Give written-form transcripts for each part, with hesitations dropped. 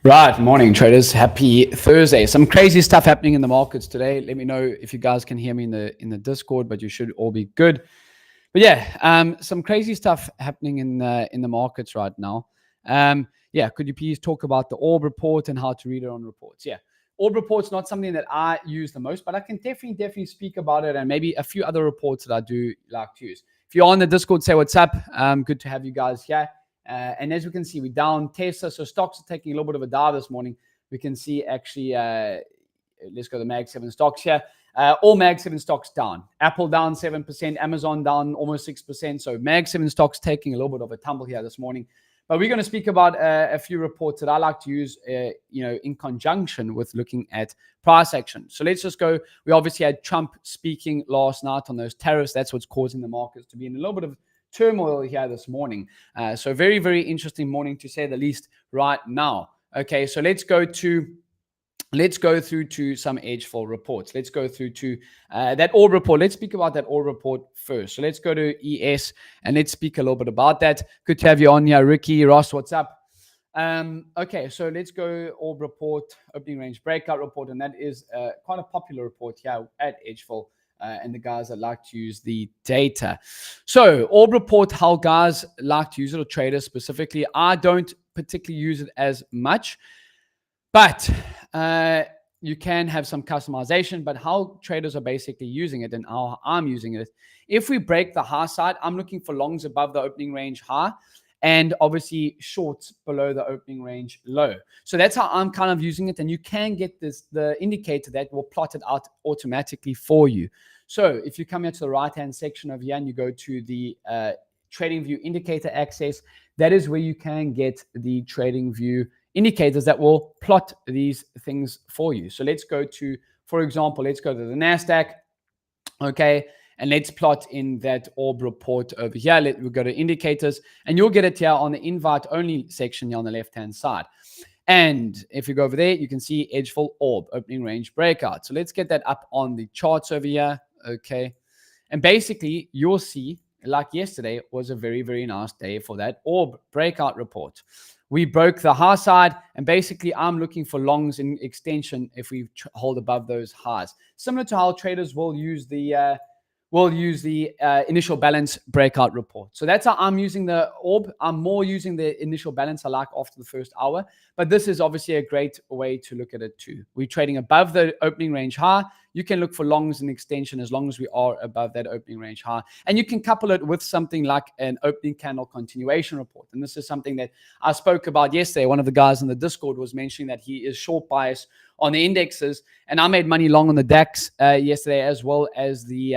Right, morning traders. Happy Thursday. Some crazy stuff happening in the markets today. Let me know if you guys can hear me in the Discord, but you should all be good. But yeah, some crazy stuff happening in the markets right now. Yeah, could you please talk about the orb report and how to read it on reports? Yeah, orb report's not something that I use the most, but I can definitely speak about it and maybe a few other reports that I do like to use. If you're on the Discord, say what's up. Good to have you guys here. And as we can see, we're down Tesla. So stocks are taking a little bit of a dive this morning. We can see actually, let's go to the Mag 7 stocks here. All Mag 7 stocks down. Apple down 7%, Amazon down almost 6%. So Mag 7 stocks taking a little bit of a tumble here this morning. But we're going to speak about a few reports that I like to use, in conjunction with looking at price action. So let's just go. We obviously had Trump speaking last night on those tariffs. That's what's causing the markets to be in a little bit of turmoil here this morning. So very, very interesting morning to say the least right now. Okay, so let's go through to some edgeful reports. Let's go through to that orb report. Let's speak about that orb report first. So let's go to ES and let's speak a little bit about that. Good to have you on here, Ricky. Ross, what's up? Okay, so let's go orb report, opening range breakout report, and that is quite a popular report here at edgeful. And the guys that like to use the data. So orb report, how guys like to use it, or traders specifically. I don't particularly use it as much, but you can have some customization. But how traders are basically using it and how I'm using it. If we break the high side, I'm looking for longs above the opening range high and obviously shorts below the opening range low. So that's how I'm kind of using it. And you can get the indicator that will plot it out automatically for you. So if you come here to the right-hand section over here and you go to the trading view indicator access, that is where you can get the trading view indicators that will plot these things for you. So let's go to, for example, let's go to the NASDAQ. Okay. And let's plot in that orb report over here. We'll go to indicators and you'll get it here on the invite only section here on the left-hand side. And if you go over there, you can see edgeful orb, opening range breakout. So let's get that up on the charts over here. Okay. And basically you'll see, like yesterday was a very, very nice day for that orb breakout report. We broke the high side, and basically I'm looking for longs in extension if we hold above those highs. Similar to how traders will use the initial balance breakout report. So that's how I'm using the orb. I'm more using the initial balance I like after the first hour, but this is obviously a great way to look at it too. We're trading above the opening range high. You can look for longs and extension as long as we are above that opening range high. And you can couple it with something like an opening candle continuation report. And this is something that I spoke about yesterday. One of the guys in the Discord was mentioning that he is short bias on the indexes. And I made money long on the DAX yesterday, as well as the...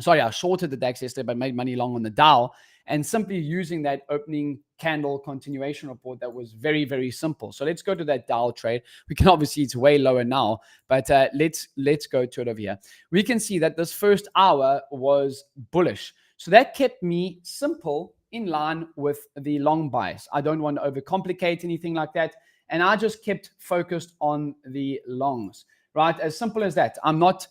I shorted the DAX yesterday, but made money long on the Dow. And simply using that opening candle continuation report, that was very, very simple. So let's go to that Dow trade. We can obviously, it's way lower now, but let's go to it over here. We can see that this first hour was bullish. So that kept me simple in line with the long bias. I don't want to overcomplicate anything like that. And I just kept focused on the longs, right? As simple as that. I'm not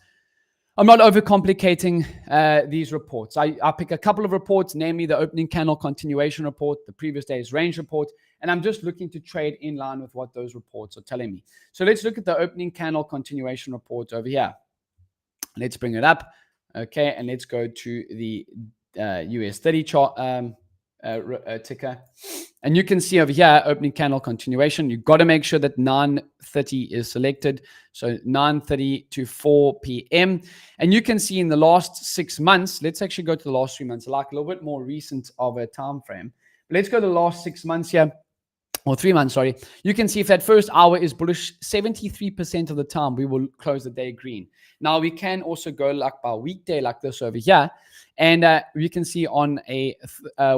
overcomplicating these reports. I pick a couple of reports, namely the opening candle continuation report, the previous day's range report, and I'm just looking to trade in line with what those reports are telling me. So let's look at the opening candle continuation report over here. Let's bring it up. Okay, and let's go to the US 30 chart ticker. And you can see over here, opening candle continuation. You've got to make sure that 9:30 is selected. So 9:30 to 4 p.m. And you can see in the last 6 months, let's actually go to the last 3 months. I like a little bit more recent of a time frame. Let's go to the last 6 months here. Or 3 months, sorry. You can see if that first hour is bullish, 73% of the time we will close the day green. Now we can also go like by weekday like this over here. And we can see on a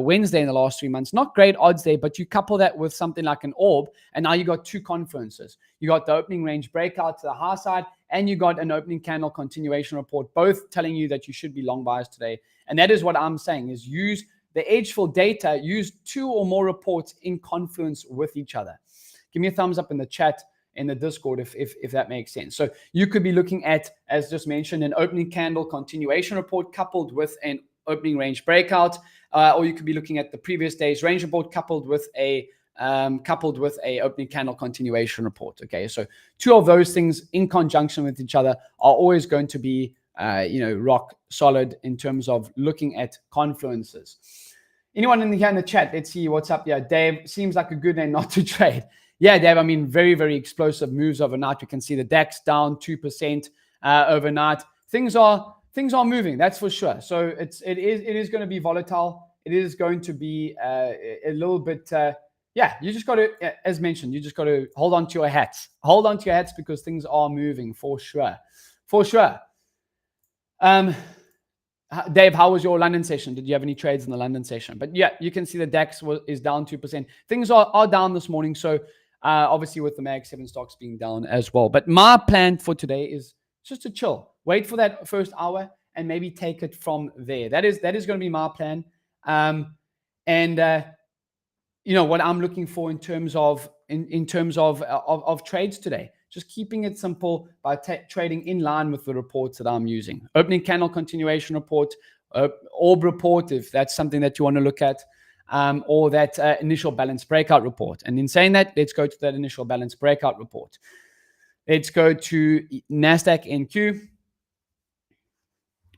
Wednesday in the last 3 months, not great odds there, but you couple that with something like an orb, and now you got two confluences. You got the opening range breakout to the high side, and you got an opening candle continuation report, both telling you that you should be long biased today. And that is what I'm saying, is use the edgeful data, use two or more reports in confluence with each other. Give me a thumbs up in the chat, in the Discord, if that makes sense. So you could be looking at, as just mentioned, an opening candle continuation report coupled with an opening range breakout, or you could be looking at the previous day's range report coupled with a coupled with a opening candle continuation report. Okay, so two of those things in conjunction with each other are always going to be rock solid in terms of looking at confluences. Anyone in the chat? Let's see what's up here. Dave, seems like a good name not to trade. Yeah, Dave, I mean, very, very explosive moves overnight. You can see the DAX down 2% overnight. Things are moving, that's for sure. So it is going to be volatile. It is going to be a little bit, you just got to, as mentioned, you just got to hold on to your hats. Hold on to your hats because things are moving for sure. For sure. Dave, how was your London session? Did you have any trades in the London session? But yeah, you can see the DAX is down 2%. Things are down this morning. So obviously with the Mag 7 stocks being down as well. But my plan for today is just to chill. Wait for that first hour and maybe take it from there. That is going to be my plan. What I'm looking for in terms of trades today. Just keeping it simple by trading in line with the reports that I'm using. Opening candle continuation report, orb report, if that's something that you want to look at, or that initial balance breakout report. And in saying that, let's go to that initial balance breakout report. Let's go to NASDAQ NQ.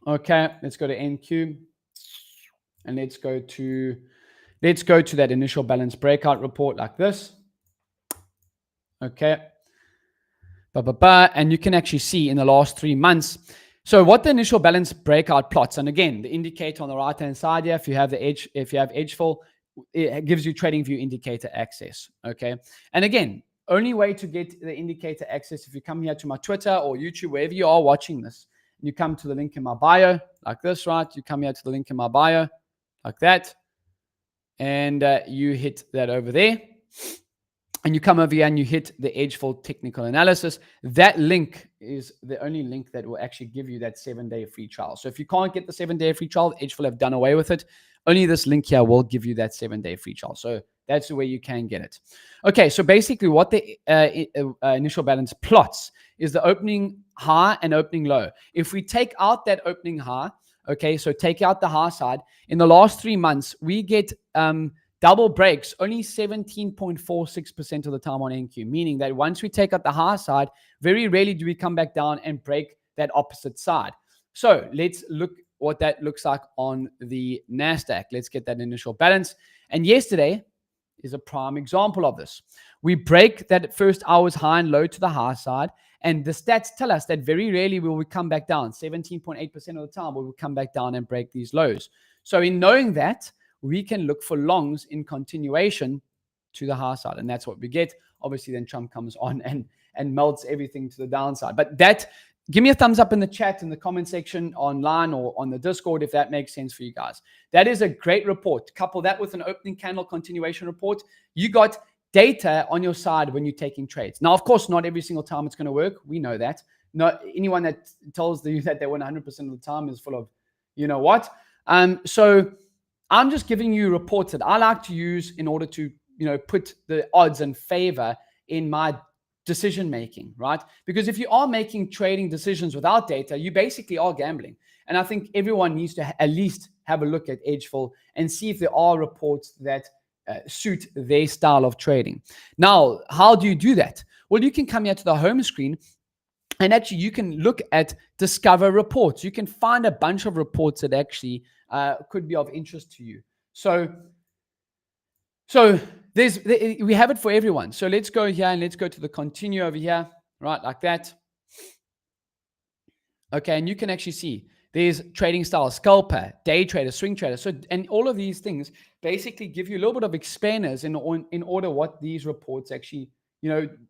Okay, let's go to NQ. And let's go to that initial balance breakout report like this. Okay. And you can actually see in the last 3 months. So what the initial balance breakout plots, and again, the indicator on the right-hand side here, if you have edgeful, it gives you trading view indicator access. Okay. And again, only way to get the indicator access, if you come here to my Twitter or YouTube, wherever you are watching this, you come to the link in my bio like this, right? You come here to the link in my bio like that. And you hit that over there. And you come over here and you hit the edgeful technical analysis. That link is the only link that will actually give you that 7-day free trial. So if you can't get the 7-day free trial, edgeful have done away with it. Only this link here will give you that 7-day free trial. So that's the way you can get it. Okay, so basically what the initial balance plots is the opening high and opening low. If we take out that opening high, okay, so take out the high side, in the last 3 months, we get double breaks only 17.46% of the time on NQ, meaning that once we take out the high side, very rarely do we come back down and break that opposite side. So let's look what that looks like on the NASDAQ. Let's get that initial balance. And yesterday is a prime example of this. We break that first hour's high and low to the high side, and the stats tell us that very rarely will we come back down. 17.8% of the time we will come back down and break these lows. So in knowing that, we can look for longs in continuation to the high side. And that's what we get. Obviously, then Trump comes on and melts everything to the downside. But that, give me a thumbs up in the chat, in the comment section, online or on the Discord, if that makes sense for you guys. That is a great report. Couple that with an opening candle continuation report. You got data on your side when you're taking trades. Now, of course, not every single time it's going to work. We know that. Not anyone that tells you that they win 100% of the time is full of, you know what. So I'm just giving you reports that I like to use in order to, put the odds in favor in my decision making, right? Because if you are making trading decisions without data, you basically are gambling. And I think everyone needs to at least have a look at edgeful and see if there are reports that suit their style of trading. Now, how do you do that? Well, you can come here to the home screen and actually you can look at discover reports. You can find a bunch of reports that actually could be of interest to you. So we have it for everyone. So let's go here and let's go to the continue over here, right? Like that. Okay, and you can actually see there's trading style, scalper, day trader, swing trader. So, and all of these things basically give you a little bit of explainers in order what these reports actually,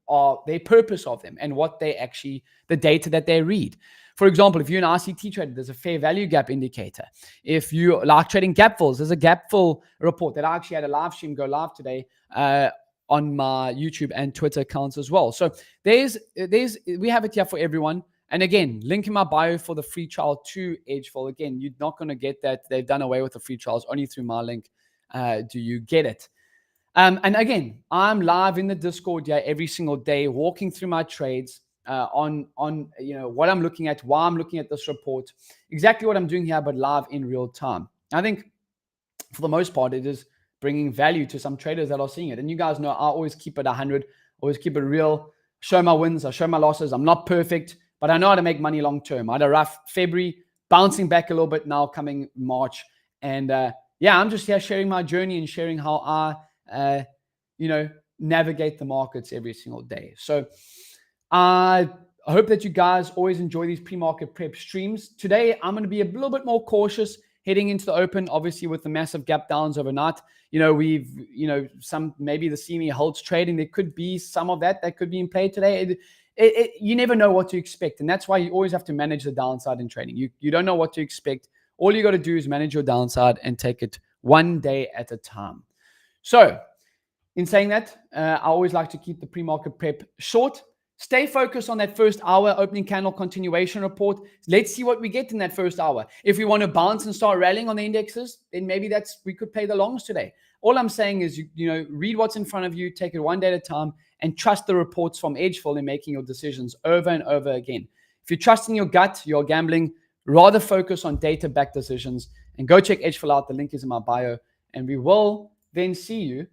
are their purpose of them and what they actually, the data that they read. For example, if you're an RCT trader, there's a fair value gap indicator. If you like trading gap fills, there's a gap fill report that I actually had a live stream go live today on my YouTube and Twitter accounts as well. So we have it here for everyone. And again, link in my bio for the free trial to edgeful. Again, you're not going to get that. They've done away with the free trials. Only through my link do you get it. And again, I'm live in the Discord here every single day, walking through my trades on what I'm looking at, why I'm looking at this report, exactly what I'm doing here, but live in real time. I think for the most part, it is bringing value to some traders that are seeing it. And you guys know I always keep it 100, always keep it real, show my wins, I show my losses. I'm not perfect, but I know how to make money long term. I had a rough February, bouncing back a little bit now coming March. And yeah, I'm just here sharing my journey and sharing how I, navigate the markets every single day. So I hope that you guys always enjoy these pre-market prep streams. Today, I'm going to be a little bit more cautious heading into the open, obviously with the massive gap downs overnight. Some maybe the CME holds trading. There could be some of that could be in play today. You never know what to expect. And that's why you always have to manage the downside in trading. You don't know what to expect. All you got to do is manage your downside and take it one day at a time. So in saying that, I always like to keep the pre-market prep short. Stay focused on that first hour opening candle continuation report. Let's see what we get in that first hour. If we want to bounce and start rallying on the indexes, then maybe we could play the longs today. All I'm saying is, read what's in front of you, take it one day at a time, and trust the reports from Edgeful in making your decisions over and over again. If you're trusting your gut, you're gambling. Rather focus on data-backed decisions and go check Edgeful out. The link is in my bio, and we will then see you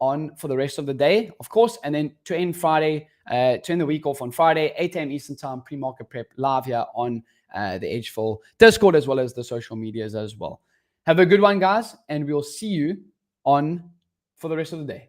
on for the rest of the day, of course, and then to end Friday, to end the week off on Friday, 8 a.m. Eastern Time, pre-market prep live here on the Edgeful Discord as well as the social medias as well. Have a good one, guys, and we'll see you on for the rest of the day.